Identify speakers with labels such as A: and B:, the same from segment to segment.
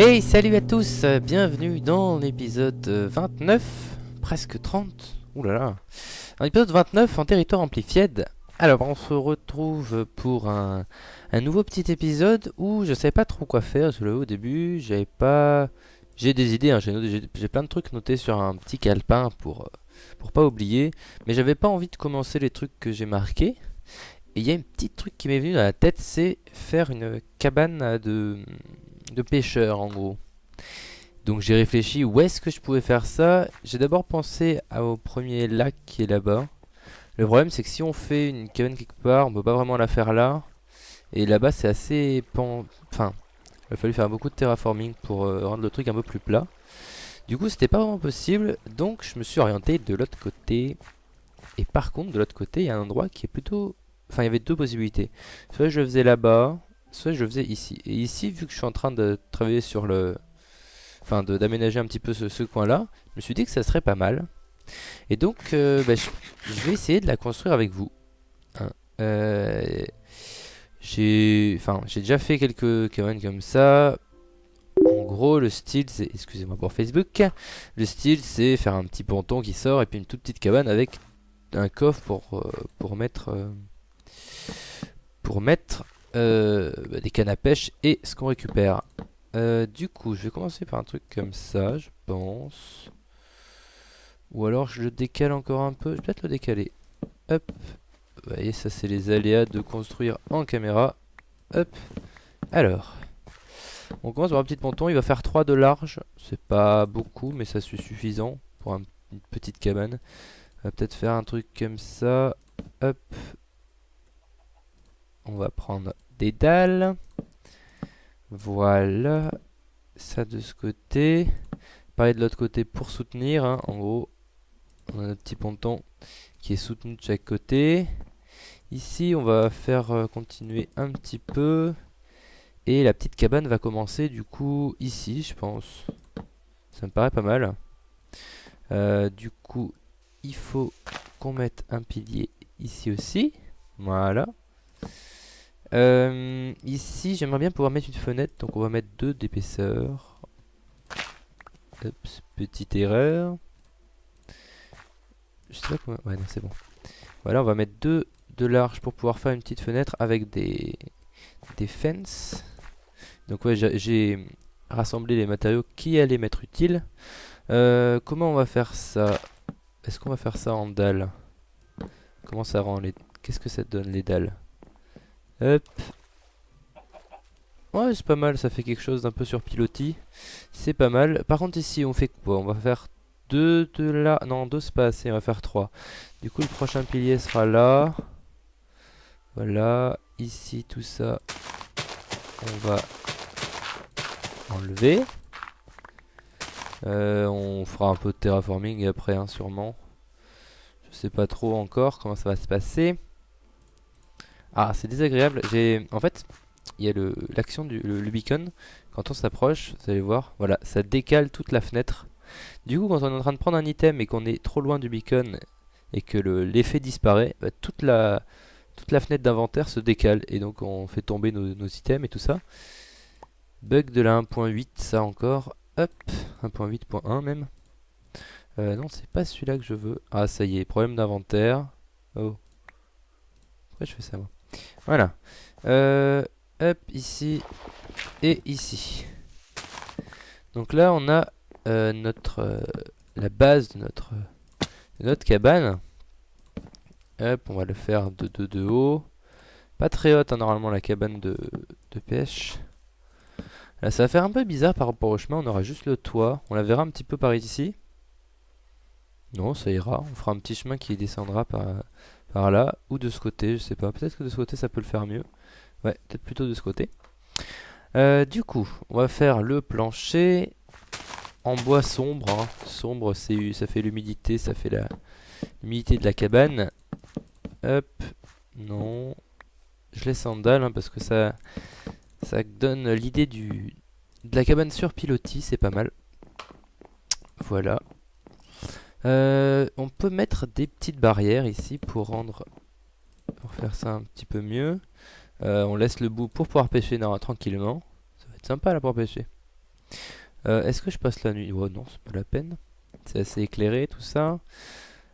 A: Hey, salut à tous, bienvenue dans l'épisode 29, presque 30, oulala, un épisode 29 en territoire Amplified. Alors, on se retrouve pour un nouveau petit épisode où je savais pas trop quoi faire. Au début, j'avais pas... J'ai des idées, hein, j'ai plein de trucs notés sur un petit calepin pour pas oublier, mais j'avais pas envie de commencer les trucs que j'ai marqués. Et il y a un petit truc qui m'est venu dans la tête, c'est faire une cabane de pêcheurs en gros. Donc j'ai réfléchi où est-ce que je pouvais faire ça. J'ai d'abord pensé au premier lac qui est là-bas. Le problème c'est que si on fait une cabane quelque part, on peut pas vraiment la faire là. Et là-bas c'est assez Enfin, il a fallu faire beaucoup de terraforming pour rendre le truc un peu plus plat. Du coup c'était pas vraiment possible, donc je me suis orienté de l'autre côté. Et par contre de l'autre côté il y a un endroit qui est plutôt... Enfin il y avait deux possibilités. Soit je le faisais là-bas, soit je le faisais ici. Et ici vu que je suis en train de travailler sur le... Enfin d'aménager un petit peu ce coin-là, je me suis dit que ça serait pas mal. Et donc je vais essayer de la construire avec vous. Hein. J'ai déjà fait quelques cabanes comme ça. En gros, le style, c'est... Excusez-moi pour Facebook. Le style, c'est faire un petit ponton qui sort et puis une toute petite cabane avec un coffre pour mettre... des cannes à pêche et ce qu'on récupère. Du coup, je vais commencer par un truc comme ça, je pense. Ou alors je le décale encore un peu. Je vais peut-être le décaler. Hop. Vous voyez, ça c'est les aléas de construire en caméra. Hop. Alors. On commence par un petit ponton. Il va faire 3 de large. C'est pas beaucoup, mais ça c'est suffisant pour une petite cabane. On va peut-être faire un truc comme ça. Hop. On va prendre des dalles. Voilà. Ça de ce côté. Pareil de l'autre côté pour soutenir. Hein. En gros, on a notre petit ponton qui est soutenu de chaque côté. Ici, on va faire continuer un petit peu. Et la petite cabane va commencer du coup ici, je pense. Ça me paraît pas mal. Du coup, il faut qu'on mette un pilier ici aussi. Voilà. Ici, j'aimerais bien pouvoir mettre une fenêtre. Donc, on va mettre 2 d'épaisseur. Petite erreur. Je sais pas comment... Ouais, non, c'est bon. Voilà, on va mettre 2 de large pour pouvoir faire une petite fenêtre avec des fences. Donc ouais, j'ai rassemblé les matériaux qui allaient m'être utiles. Comment on va faire ça? Est-ce qu'on va faire ça en dalles? Comment ça rend les... Qu'est-ce que ça donne les dalles? Hop. Ouais, c'est pas mal, ça fait quelque chose d'un peu sur pilotis. C'est pas mal. Par contre ici, on fait quoi? On va faire 2 de là. Non, 2 c'est pas assez, on va faire 3. Du coup, le prochain pilier sera là. Voilà. Ici, tout ça, on va enlever. On fera un peu de terraforming après, hein, sûrement. Je sais pas trop encore comment ça va se passer. Ah, c'est désagréable. En fait, il y a l'action le beacon. Quand on s'approche, vous allez voir, voilà, ça décale toute la fenêtre. Du coup, quand on est en train de prendre un item et qu'on est trop loin du beacon et que l'effet disparaît, bah, toute la fenêtre d'inventaire se décale et donc on fait tomber nos items et tout ça. Bug de la 1.8, ça encore. Hop, 1.8.1 même. Non, c'est pas celui-là que je veux. Ah, ça y est, problème d'inventaire. Oh. Pourquoi je fais ça, moi? Voilà. Hop, ici et ici. Donc là, on a la base de notre cabane. Hop, on va le faire de haut. Pas très haute, hein, normalement, la cabane de pêche. Là, ça va faire un peu bizarre par rapport au chemin. On aura juste le toit. On la verra un petit peu par ici. Non, ça ira. On fera un petit chemin qui descendra par là. Ou de ce côté, je sais pas. Peut-être que de ce côté, ça peut le faire mieux. Ouais, peut-être plutôt de ce côté. Du coup, on va faire le plancher en bois sombre. Hein. Sombre, ça fait l'humidité. Ça fait l'humidité de la cabane. Hop. Non. Je laisse en dalle hein, parce que ça donne l'idée de la cabane sur pilotis, c'est pas mal. Voilà. On peut mettre des petites barrières ici pour faire ça un petit peu mieux. On laisse le bout pour pouvoir pêcher tranquillement. Ça va être sympa là pour pêcher. Est-ce que je passe la nuit? Oh non, c'est pas la peine. C'est assez éclairé tout ça.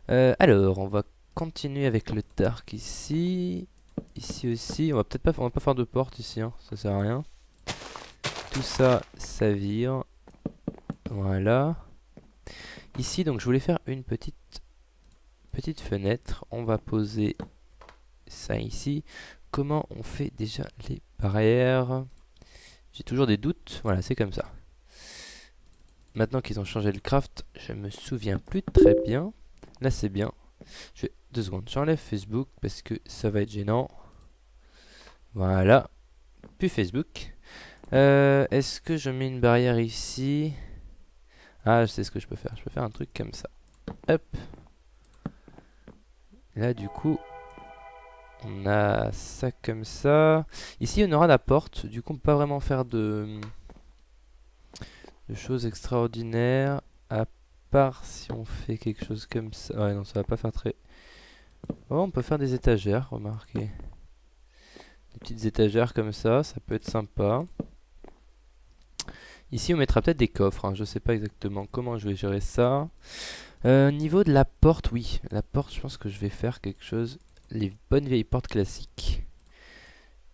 A: Alors, on va continuer avec le dark ici. Ici aussi. On va pas faire de porte ici, hein. Ça sert à rien. Tout ça, ça vire. Voilà. Ici, donc je voulais faire une petite fenêtre. On va poser ça ici. Comment on fait déjà les barrières? J'ai toujours des doutes. Voilà, c'est comme ça. Maintenant qu'ils ont changé le craft, je me souviens plus très bien. Là, c'est bien. Je vais 2 secondes. J'enlève Facebook parce que ça va être gênant. Voilà. Plus Facebook. Est-ce que je mets une barrière ici? Ah, je sais ce que je peux faire. Je peux faire un truc comme ça. Hop. Là, du coup, on a ça comme ça. Ici, on aura la porte. Du coup, on peut pas vraiment faire de choses extraordinaires. À part si on fait quelque chose comme ça. Ouais, non, ça va pas faire très... Oh, on peut faire des étagères, remarquez. Des petites étagères comme ça peut être sympa. Ici, on mettra peut-être des coffres, hein. Je sais pas exactement comment je vais gérer ça. Niveau de la porte, oui. La porte, je pense que je vais faire quelque chose. Les bonnes vieilles portes classiques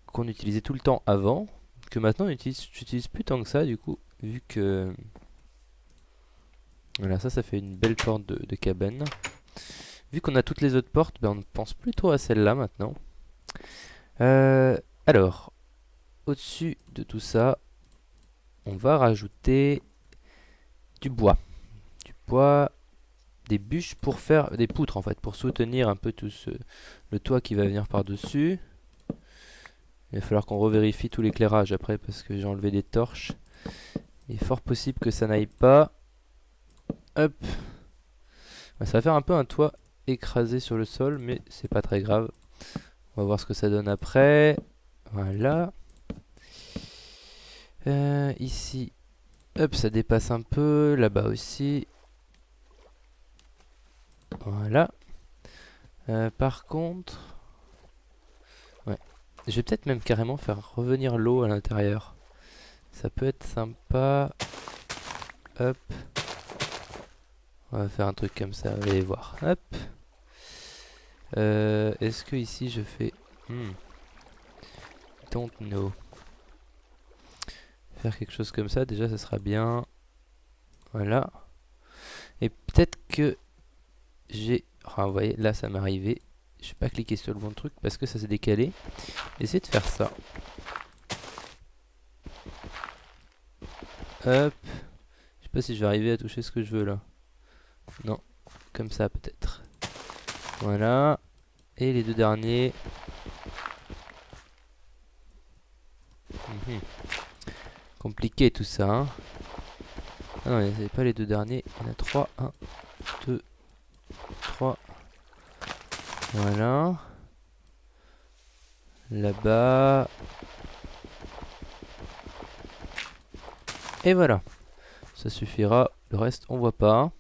A: qu'on utilisait tout le temps avant. Que maintenant, j'utilise plus tant que ça, du coup. Vu que... Voilà, ça fait une belle porte de cabane. Vu qu'on a toutes les autres portes, ben, on ne pense plus trop à celle-là maintenant. Alors, au-dessus de tout ça, on va rajouter du bois. Du bois, des bûches pour faire des poutres en fait, pour soutenir un peu tout le toit qui va venir par-dessus. Il va falloir qu'on revérifie tout l'éclairage après parce que j'ai enlevé des torches. Il est fort possible que ça n'aille pas. Hop. Ça va faire un peu un toit écrasé sur le sol, mais c'est pas très grave. On va voir ce que ça donne après. Voilà. Ici, hop, ça dépasse un peu. Là-bas aussi. Voilà. Par contre... Ouais. Je vais peut-être même carrément faire revenir l'eau à l'intérieur. Ça peut être sympa. Hop. On va faire un truc comme ça, allez voir. Hop. Est-ce que ici je fais... Don't know. Faire quelque chose comme ça, déjà ça sera bien. Voilà. Et peut-être que j'ai... Ah, vous voyez, là ça m'est arrivé. Je vais pas cliquer sur le bon truc parce que ça s'est décalé. Essayez de faire ça. Hop. Je sais pas si je vais arriver à toucher ce que je veux là. Non. Comme ça peut-être. Voilà. Et les 2 derniers. Compliqué tout ça. Hein. Ah non, il n'y a pas les 2 derniers. Il y en a 3. 1, 2, 3. Voilà. Là-bas. Et voilà. Ça suffira. Le reste, on voit pas.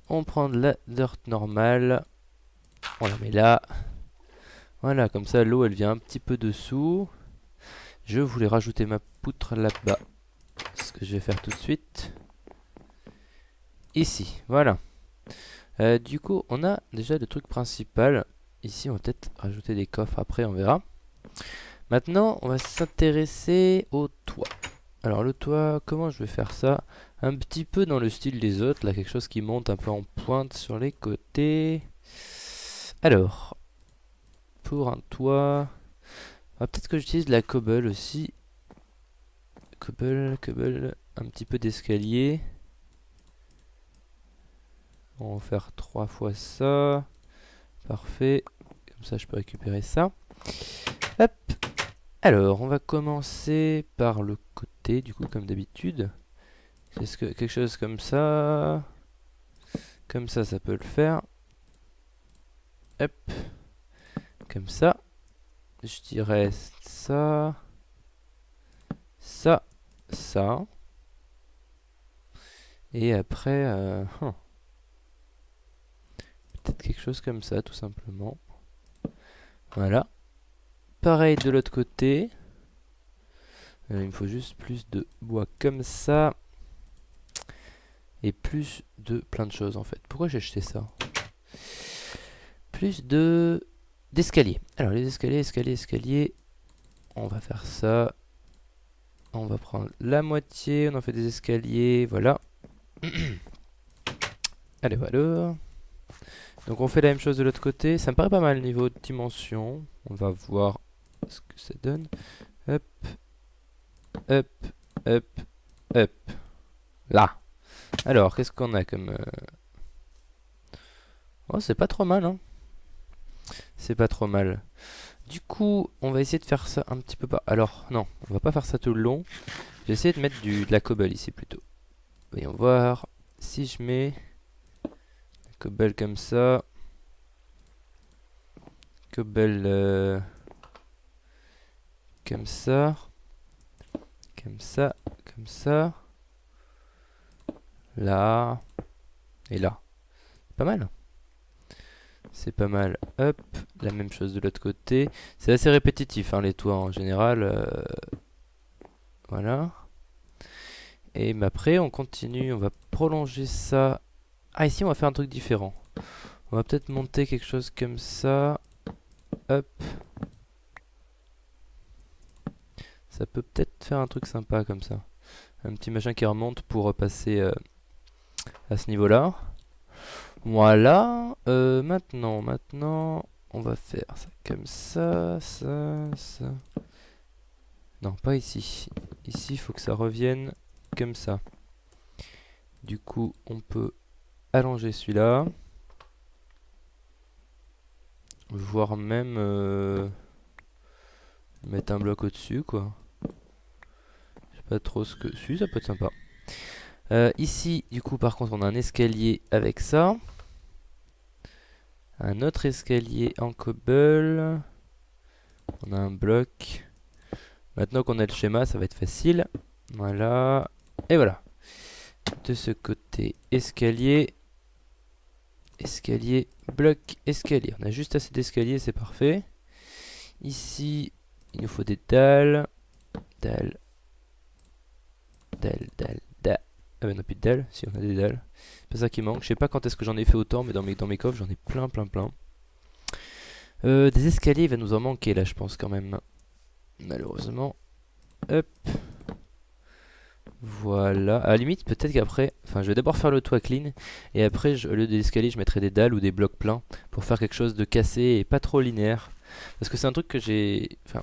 A: On prend de la dirt normale. On la met là. Voilà, comme ça l'eau elle vient un petit peu dessous. Je voulais rajouter ma poutre là-bas. Ce que je vais faire tout de suite. Ici, voilà. Du coup, on a déjà le truc principal. Ici, on va peut-être rajouter des coffres après, on verra. Maintenant, on va s'intéresser au toit. Alors le toit, comment je vais faire ça? Un petit peu dans le style des autres, là, quelque chose qui monte un peu en pointe sur les côtés. Alors, pour un toit, peut-être que j'utilise de la cobble aussi. Cobble, un petit peu d'escalier. On va faire 3 fois ça. Parfait. Comme ça, je peux récupérer ça. Hop. Alors, on va commencer par le côté, du coup, comme d'habitude. Est-ce que quelque chose comme ça... Comme ça peut le faire. Hop. Comme ça. Je dirais ça. Ça. Ça. Et après... peut-être quelque chose comme ça, tout simplement. Voilà. Pareil de l'autre côté. Il me faut juste plus de bois comme ça. Et plus de plein de choses en fait. Pourquoi j'ai acheté ça? Plus d'escaliers. Alors les escaliers. On va faire ça. On va prendre la moitié. On en fait des escaliers. Voilà. Allez, voilà. Donc on fait la même chose de l'autre côté. Ça me paraît pas mal niveau de dimension. On va voir ce que ça donne. Hop. Hop. Hop. Hop. Là. Alors, qu'est-ce qu'on a comme... Oh, c'est pas trop mal, hein. C'est pas trop mal. Du coup, on va essayer de faire ça un petit peu par... Alors, non, on va pas faire ça tout le long. Je vais essayer de mettre de la cobble ici plutôt. Voyons voir. Si je mets... cobble comme ça... Cobble... comme ça... Comme ça... Comme ça... Là... Et là. Pas mal. C'est pas mal. Hop, la même chose de l'autre côté. C'est assez répétitif, hein, les toits en général. Voilà. Et mais après, on continue. On va prolonger ça. Ah, ici, on va faire un truc différent. On va peut-être monter quelque chose comme ça. Hop. Ça peut peut-être faire un truc sympa comme ça. Un petit machin qui remonte pour passer à ce niveau-là. Voilà. Maintenant, on va faire ça comme ça, ça. Non, pas ici. Ici, il faut que ça revienne comme ça. Du coup, on peut allonger celui-là. Voire même mettre un bloc au-dessus, quoi. Je sais pas trop ce que... Si, ça peut être sympa. Ici, du coup, par contre, on a un escalier avec ça. Un autre escalier en cobble. On a un bloc. Maintenant qu'on a le schéma, ça va être facile. Voilà. Et voilà. De ce côté, escalier. Escalier, bloc, escalier. On a juste assez d'escaliers, c'est parfait. Ici, il nous faut des dalles. Dalles. Dalles, dalles, dalles. Ah ben non, plus de dalles. Si, on a des dalles. C'est pas ça qui manque. Je sais pas quand est-ce que j'en ai fait autant, mais dans mes coffres, j'en ai plein, plein, plein. Des escaliers, il va nous en manquer là, je pense quand même. Malheureusement. Hop. Voilà. À la limite, peut-être qu'après... Enfin, je vais d'abord faire le toit clean. Et après, au lieu des escaliers, je mettrai des dalles ou des blocs pleins. Pour faire quelque chose de cassé et pas trop linéaire. Parce que c'est un truc que j'ai... Enfin,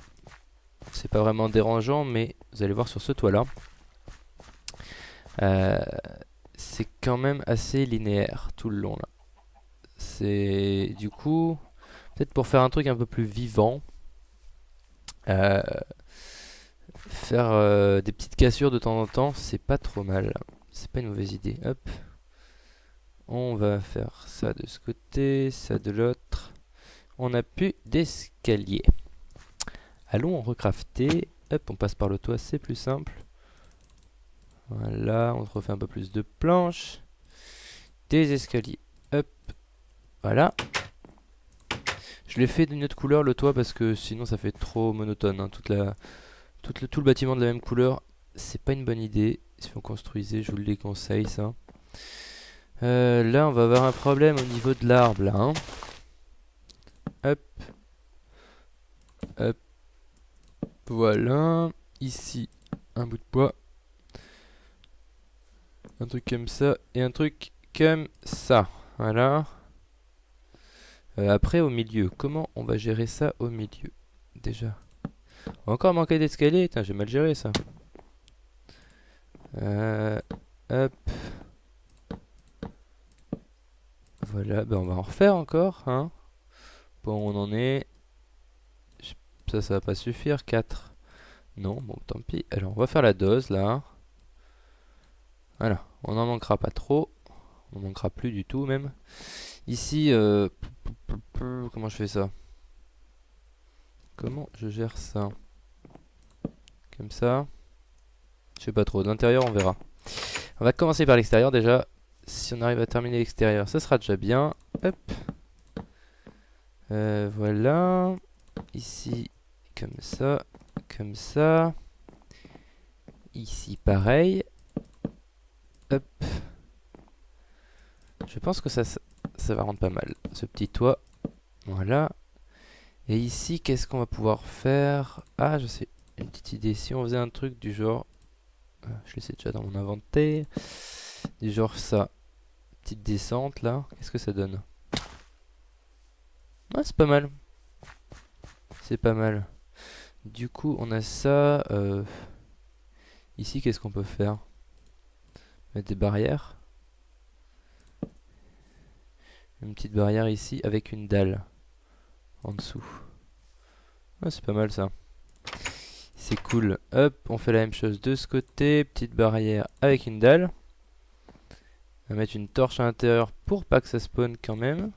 A: c'est pas vraiment dérangeant, mais vous allez voir sur ce toit-là. C'est quand même assez linéaire tout le long là. C'est... Du coup... Peut-être pour faire un truc un peu plus vivant. Faire des petites cassures de temps en temps, c'est pas trop mal. C'est pas une mauvaise idée. Hop. On va faire ça de ce côté, ça de l'autre. On n'a plus d'escalier. Allons en recrafter. Hop, on passe par le toit, c'est plus simple. Voilà, on refait un peu plus de planches. Des escaliers. Hop. Voilà. Je l'ai fait d'une autre couleur le toit parce que sinon ça fait trop monotone, hein. Tout le bâtiment de la même couleur, c'est pas une bonne idée. Si vous construisez, je vous le déconseille ça. Là on va avoir un problème au niveau de l'arbre là, hein. Hop. Hop. Voilà. Ici, un bout de bois. Un truc comme ça et un truc comme ça. Voilà. Après au milieu, comment on va gérer ça au milieu? Déjà. On va encore manquer d'escalier, j'ai mal géré ça. Hop. Voilà, ben on va en refaire encore, hein. Bon, on en est... Ça va pas suffire, 4. Non, bon, tant pis. Alors, on va faire la dose, là. Voilà, on n'en manquera pas trop. On n'en manquera plus du tout, même. Ici, comment je fais ça? Comment je gère ça? Comme ça. Je sais pas trop. D'intérieur, on verra. On va commencer par l'extérieur déjà. Si on arrive à terminer l'extérieur, ça sera déjà bien. Hop. Voilà. Ici, comme ça. Comme ça. Ici, pareil. Hop. Je pense que ça va rendre pas mal. Ce petit toit. Voilà. Et ici, qu'est-ce qu'on va pouvoir faire? Ah, je sais. Une petite idée. Si on faisait un truc du genre... je le sais déjà dans mon inventaire. Du genre ça. Petite descente là. Qu'est-ce que ça donne? Ah, c'est pas mal. C'est pas mal. Du coup, on a ça. Ici, qu'est-ce qu'on peut faire? Mettre des barrières. Une petite barrière ici avec une dalle en dessous. Ah, c'est pas mal ça. C'est cool. Hop, on fait la même chose de ce côté. Petite barrière avec une dalle. On va mettre une torche à l'intérieur pour pas que ça spawn quand même.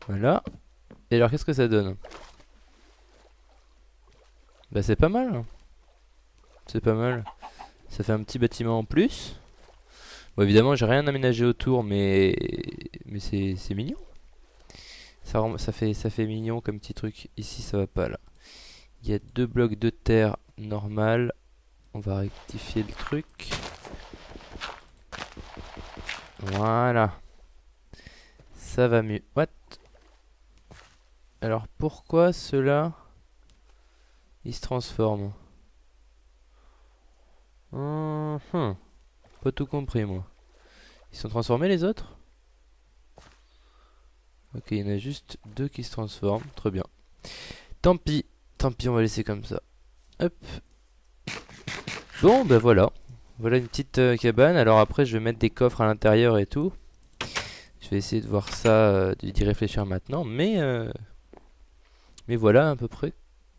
A: Voilà. Et alors, qu'est-ce que ça donne? Bah, c'est pas mal. C'est pas mal. Ça fait un petit bâtiment en plus. Bon, évidemment, j'ai rien aménagé autour, mais c'est mignon. Ça fait mignon comme petit truc. Ici, ça va pas là. Il y a 2 blocs de terre normal. On va rectifier le truc. Voilà. Ça va mieux. What? Alors pourquoi ceux-là ils se transforment? Pas tout compris moi. Ils sont transformés les autres? Ok, il y en a juste 2 qui se transforment. Très bien. Tant pis, on va laisser comme ça. Hop. Bon, ben voilà. Voilà une petite cabane. Alors après, je vais mettre des coffres à l'intérieur et tout. Je vais essayer de voir ça, d'y réfléchir maintenant. Mais voilà à peu près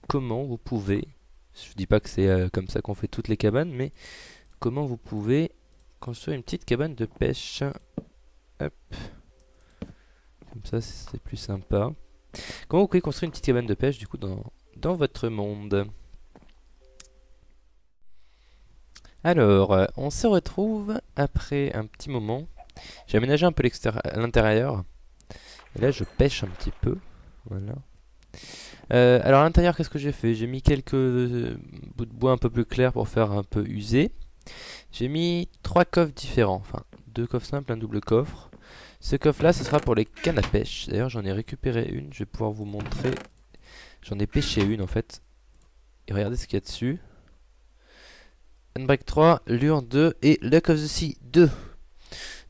A: comment vous pouvez. Je dis pas que c'est comme ça qu'on fait toutes les cabanes, mais comment vous pouvez construire une petite cabane de pêche. Hop. Comme ça, c'est plus sympa. Comment vous pouvez construire une petite cabane de pêche, du coup, dans votre monde? Alors, on se retrouve après un petit moment. J'ai aménagé un peu l'intérieur. Et là, je pêche un petit peu. Voilà. Alors, à l'intérieur, qu'est-ce que j'ai fait? J'ai mis quelques bouts de bois un peu plus clairs pour faire un peu usé. J'ai mis 3 coffres différents. Enfin, 2 coffres simples, un double coffre. Ce coffre-là, ce sera pour les cannes à pêche. D'ailleurs, j'en ai récupéré une. Je vais pouvoir vous montrer. J'en ai pêché une, en fait. Et regardez ce qu'il y a dessus. Handbrake 3, lure 2 et Luck of the Sea 2.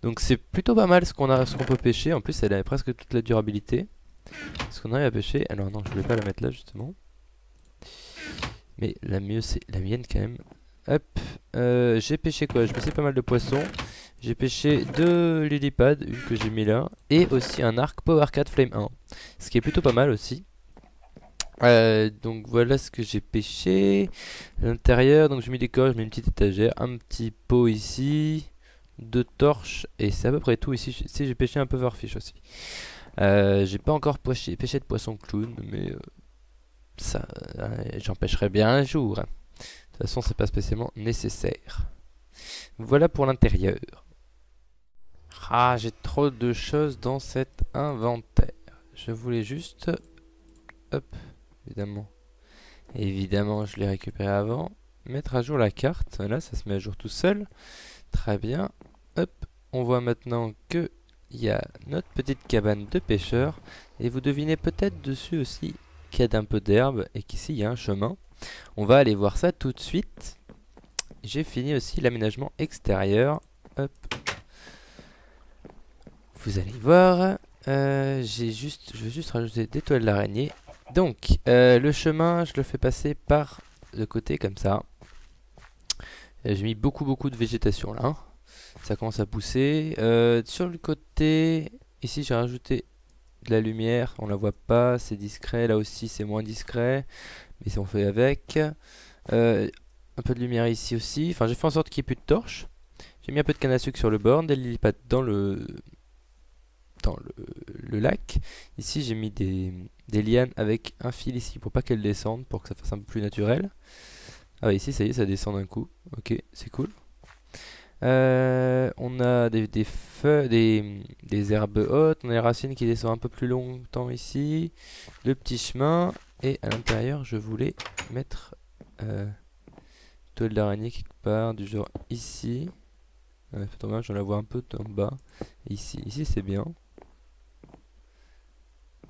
A: Donc c'est plutôt pas mal ce qu'on peut pêcher. En plus, elle a presque toute la durabilité. Ce qu'on arrive à pêcher. Alors non, je voulais pas la mettre là, justement. Mais la mieux, c'est la mienne, quand même. Hop. J'ai pêché quoi? J'ai pêché pas mal de poissons. J'ai pêché 2 lilypads, une que j'ai mis là. Et aussi un arc Power 4 Flame 1. Ce qui est plutôt pas mal aussi. Donc voilà ce que j'ai pêché. À l'intérieur, donc j'ai mis des coches, j'ai mis une petite étagère, un petit pot ici, 2 torches, et c'est à peu près tout ici. Ici j'ai pêché un peu Overfish aussi. J'ai pas encore pêché de poisson clown, mais ça, j'en pêcherai bien un jour. De toute façon, c'est pas spécialement nécessaire. Voilà pour l'intérieur. Ah, j'ai trop de choses dans cet inventaire. Je voulais juste... Hop, évidemment. Évidemment, je l'ai récupéré avant. Mettre à jour la carte. Voilà, ça se met à jour tout seul. Très bien. Hop, on voit maintenant que il y a notre petite cabane de pêcheurs. Et vous devinez peut-être dessus aussi qu'il y a un peu d'herbe et qu'ici il y a un chemin. On va aller voir ça tout de suite. J'ai fini aussi l'aménagement extérieur. Hop. Vous allez voir. Je vais juste rajouter des toiles d'araignée. Donc, le chemin, je le fais passer par le côté comme ça. J'ai mis beaucoup de végétation là. Ça commence à pousser. Sur le côté, ici j'ai rajouté de la lumière. On la voit pas, c'est discret. Là aussi c'est moins discret. Mais on fait avec. Un peu de lumière ici aussi. Enfin, j'ai fait en sorte qu'il n'y ait plus de torches. J'ai mis un peu de canne à sucre sur le bord, des lilypads dans le lac. Ici j'ai mis des lianes avec un fil ici pour pas qu'elles descendent, pour que ça fasse un peu plus naturel. Ah bah ici ça y est, ça descend d'un coup. Ok, c'est cool. On a des feuilles, des herbes hautes, on a les racines qui descendent un peu plus longtemps ici. Le petit chemin. Et à l'intérieur je voulais mettre toile d'araignée quelque part, du genre ici. Ouais, dommage, j'en la vois un peu en bas. Ici, ici c'est bien.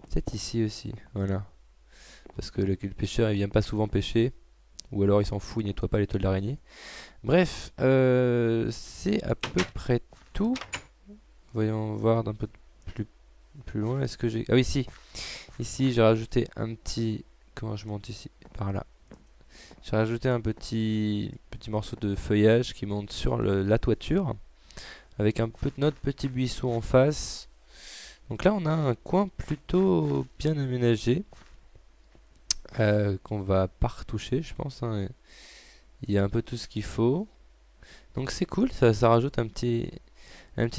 A: Peut-être ici aussi, voilà. Parce que le pêcheur il vient pas souvent pêcher. Ou alors il s'en fout, il nettoie pas les toiles d'araignée. Bref, c'est à peu près tout. Voyons voir d'un peu plus loin. Est-ce que j'ai... Ah oui, si. Ici, j'ai rajouté un petit... Comment je monte ici? Par là. J'ai rajouté un petit morceau de feuillage qui monte sur la toiture. Avec un peu de notre petit buisson en face. Donc là, on a un coin plutôt bien aménagé. Qu'on va pas retoucher, je pense. Hein. Il y a un peu tout ce qu'il faut. Donc c'est cool, ça rajoute un petit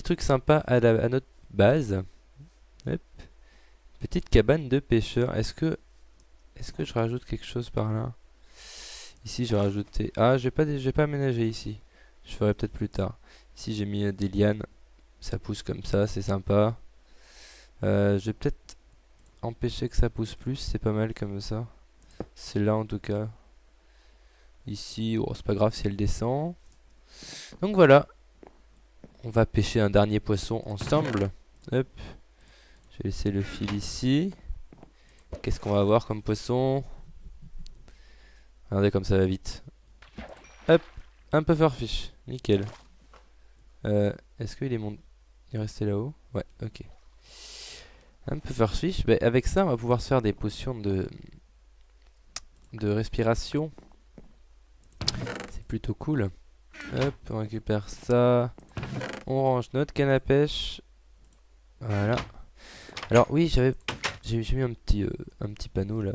A: truc sympa à notre base. Hop. Petite cabane de pêcheur. Est-ce que je rajoute quelque chose par là? Ici j'ai rajouté... Ah, j'ai pas aménagé ici. Je ferai peut-être plus tard. Ici j'ai mis des lianes. Ça pousse comme ça, c'est sympa. Je vais peut-être empêcher que ça pousse plus. C'est pas mal comme ça. C'est là en tout cas. Ici, oh, c'est pas grave si elle descend. Donc voilà. On va pêcher un dernier poisson ensemble. Hop. Je vais laisser le fil ici. Qu'est-ce qu'on va avoir comme poisson? Regardez comme ça va vite. Hop. Un pufferfish. Nickel. Est-ce qu'il est il est resté là-haut? Ouais, ok. Un pufferfish. Bah, avec ça, on va pouvoir se faire des potions de respiration. C'est plutôt cool. Hop, on récupère ça. On range notre canne à pêche. Voilà. Alors oui, j'ai mis un petit panneau là,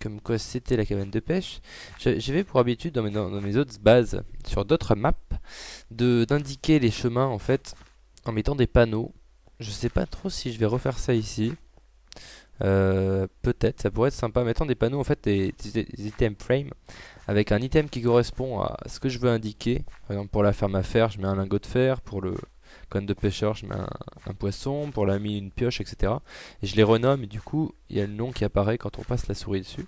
A: comme quoi c'était la cabane de pêche. J'avais pour habitude dans mes autres bases, sur d'autres maps, d'indiquer les chemins en fait en mettant des panneaux. Je sais pas trop si je vais refaire ça ici. Peut-être, ça pourrait être sympa. Mettant des panneaux en fait, des item frames avec un item qui correspond à ce que je veux indiquer. Par exemple, pour la ferme à fer, je mets un lingot de fer. Pour le cône de pêcheur, je mets un poisson. Pour la mine, une pioche, etc. Et je les renomme et du coup, il y a le nom qui apparaît quand on passe la souris dessus.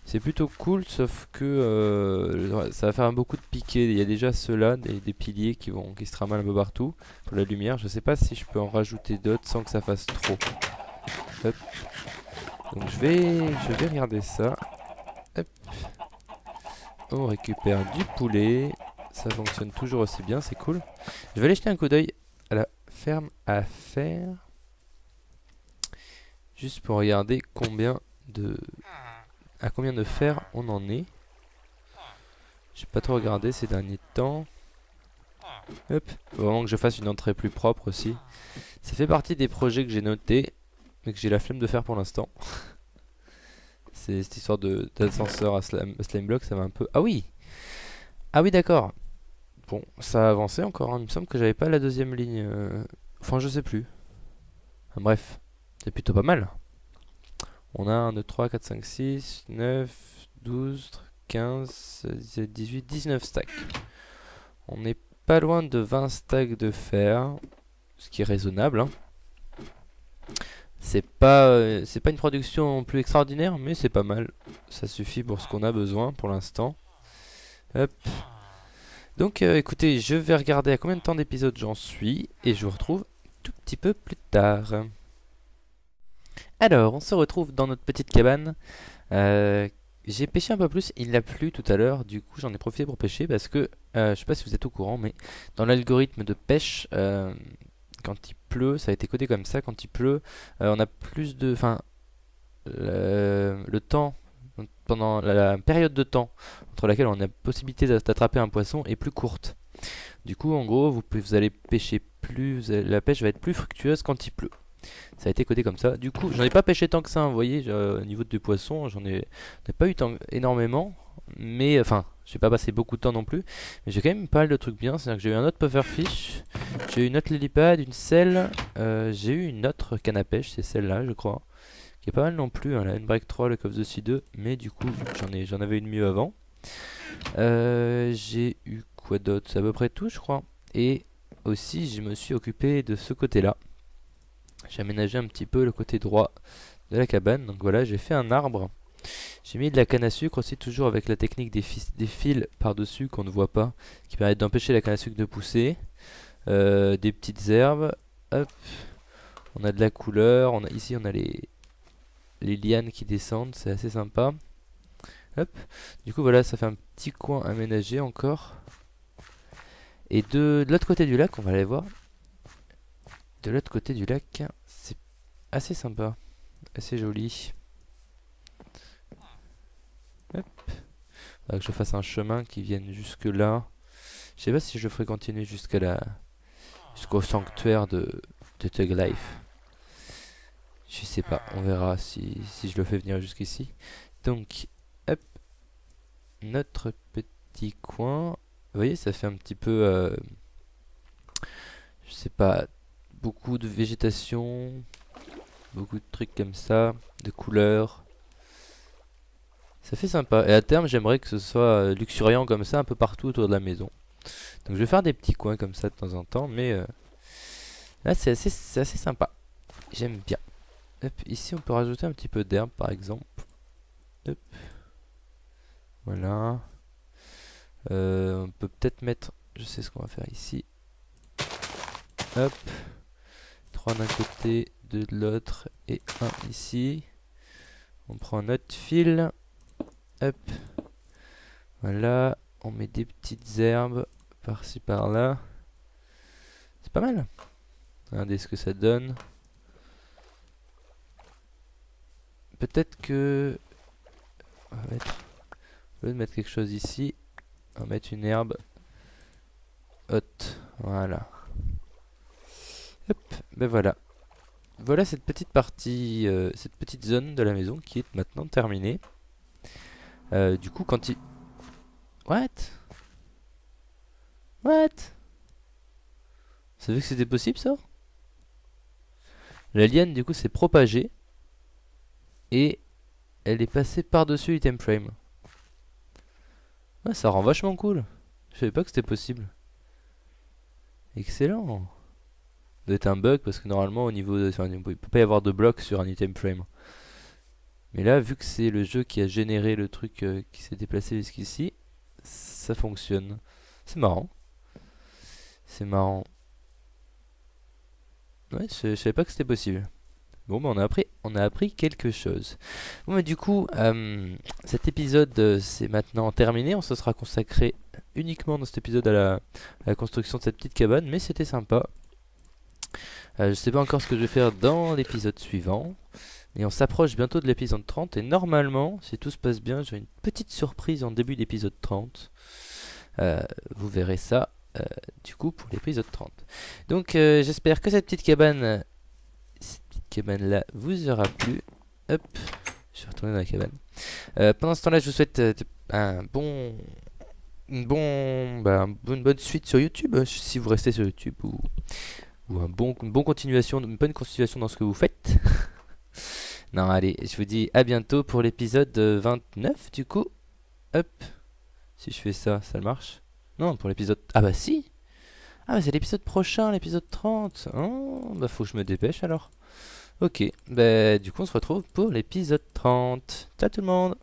A: C'est plutôt cool, sauf que ça va faire beaucoup de piquets. Il y a déjà ceux-là, des piliers qui se tramalent un peu partout pour la lumière. Je sais pas si je peux en rajouter d'autres sans que ça fasse trop. Hop. Donc je vais regarder ça. Hop. On récupère du poulet. Ça fonctionne toujours aussi bien, c'est cool. Je vais aller jeter un coup d'œil à la ferme à fer. Juste pour regarder à combien de fer on en est. J'ai pas trop regardé ces derniers temps. Hop. Faut vraiment que je fasse une entrée plus propre aussi. Ça fait partie des projets que j'ai notés, mais que j'ai la flemme de faire pour l'instant. C'est cette histoire d'ascenseur à slime block, ça va un peu... Ah oui! Ah oui, d'accord. Bon, ça a avancé encore, hein. Il me semble que j'avais pas la deuxième ligne. Enfin, je sais plus. Enfin, bref, c'est plutôt pas mal. On a 1, 2, 3, 4, 5, 6, 9, 12, 15, 17, 18, 19 stacks. On n'est pas loin de 20 stacks de fer, ce qui est raisonnable, hein. C'est pas une production plus extraordinaire, mais c'est pas mal. Ça suffit pour ce qu'on a besoin pour l'instant. Hop. Donc écoutez, je vais regarder à combien de temps d'épisode j'en suis et je vous retrouve tout petit peu plus tard. Alors, on se retrouve dans notre petite cabane. J'ai pêché un peu plus, il a plu tout à l'heure, du coup j'en ai profité pour pêcher parce que, je sais pas si vous êtes au courant, mais dans l'algorithme de pêche, quand il pleut, ça a été codé comme ça, quand il pleut, on a plus de... Enfin, le temps, pendant la période de temps entre laquelle on a la possibilité d'attraper un poisson est plus courte. Du coup, en gros, vous allez pêcher plus, la pêche va être plus fructueuse quand il pleut. Ça a été codé comme ça. Du coup, j'en ai pas pêché tant que ça, hein, vous voyez, au niveau des poissons, j'en ai pas eu énormément. Mais, enfin, j'ai pas passé beaucoup de temps non plus. Mais j'ai quand même pas mal de trucs bien. C'est-à-dire que j'ai eu un autre pufferfish, j'ai eu une autre lilipad, une selle, j'ai eu une autre canne à pêche, c'est celle-là, je crois. Qui est pas mal non plus, hein, la N-Break 3, le Cove the Sea 2. Mais du coup, j'en avais une mieux avant. J'ai eu quoi d'autre? C'est à peu près tout, je crois. Et aussi, je me suis occupé de ce côté-là. J'ai aménagé un petit peu le côté droit de la cabane. Donc voilà, j'ai fait un arbre. J'ai mis de la canne à sucre aussi, toujours avec la technique des fils par-dessus qu'on ne voit pas, qui permettent d'empêcher la canne à sucre de pousser. Des petites herbes. Hop. On a de la couleur. Ici, on a les lianes qui descendent. C'est assez sympa. Hop. Du coup, voilà, ça fait un petit coin aménagé encore. Et de l'autre côté du lac, on va aller voir. De l'autre côté du lac, c'est assez sympa. Assez joli. Hop. Faudra que je fasse un chemin qui vienne jusque là. Je sais pas si je le ferai continuer jusqu'au sanctuaire de Thug Life. Je sais pas, on verra si je le fais venir jusqu'ici. Donc, hop, notre petit coin. Vous voyez, ça fait un petit peu, je sais pas, beaucoup de végétation, beaucoup de trucs comme ça, de couleurs. Ça fait sympa. Et à terme, j'aimerais que ce soit luxuriant comme ça un peu partout autour de la maison. Donc je vais faire des petits coins comme ça de temps en temps, mais là c'est assez sympa. J'aime bien. Hop, ici on peut rajouter un petit peu d'herbe par exemple. Hop. Voilà. On peut peut-être mettre, je sais ce qu'on va faire ici. Hop. 3 d'un côté, 2 de l'autre et 1 ici. On prend notre fil. Hop. Voilà. On met des petites herbes par-ci par-là. C'est pas mal. Regardez ce que ça donne. Peut-être que... on va mettre... au lieu de mettre quelque chose ici, on va mettre une herbe haute. Voilà. Hop, ben voilà. Voilà cette petite partie, cette petite zone de la maison qui est maintenant terminée. Du coup, quand il... What? What? Vous savez que c'était possible ça? La liane du coup s'est propagée. Et elle est passée par-dessus l'item frame. Ouais, ça rend vachement cool. Je savais pas que c'était possible. Excellent. Ça doit être un bug parce que normalement au niveau de... enfin, il peut pas y avoir de blocs sur un item frame. Mais là, vu que c'est le jeu qui a généré le truc qui s'est déplacé jusqu'ici, ça fonctionne. C'est marrant. C'est marrant. Ouais, je savais pas que c'était possible. Bon, bah on a appris quelque chose. Bon, mais du coup, cet épisode c'est maintenant terminé. On se sera consacré uniquement dans cet épisode à la construction de cette petite cabane, mais c'était sympa. Je sais pas encore ce que je vais faire dans l'épisode suivant. Et on s'approche bientôt de l'épisode 30. Et normalement, si tout se passe bien, j'ai une petite surprise en début d'épisode 30. Vous verrez ça, du coup, pour l'épisode 30. Donc, j'espère que cette petite cabane là vous aura plu. Hop, je vais retourner dans la cabane. Pendant ce temps-là, je vous souhaite une bonne suite sur YouTube, si vous restez sur YouTube, ou une bonne continuation dans ce que vous faites. Non, allez, je vous dis à bientôt pour l'épisode 29 du coup. Hop, si je fais ça, ça marche. Non, pour l'épisode... Ah bah si. Ah bah c'est l'épisode prochain, l'épisode 30. Oh, bah faut que je me dépêche alors. Ok, bah du coup on se retrouve pour l'épisode 30. Ciao tout le monde.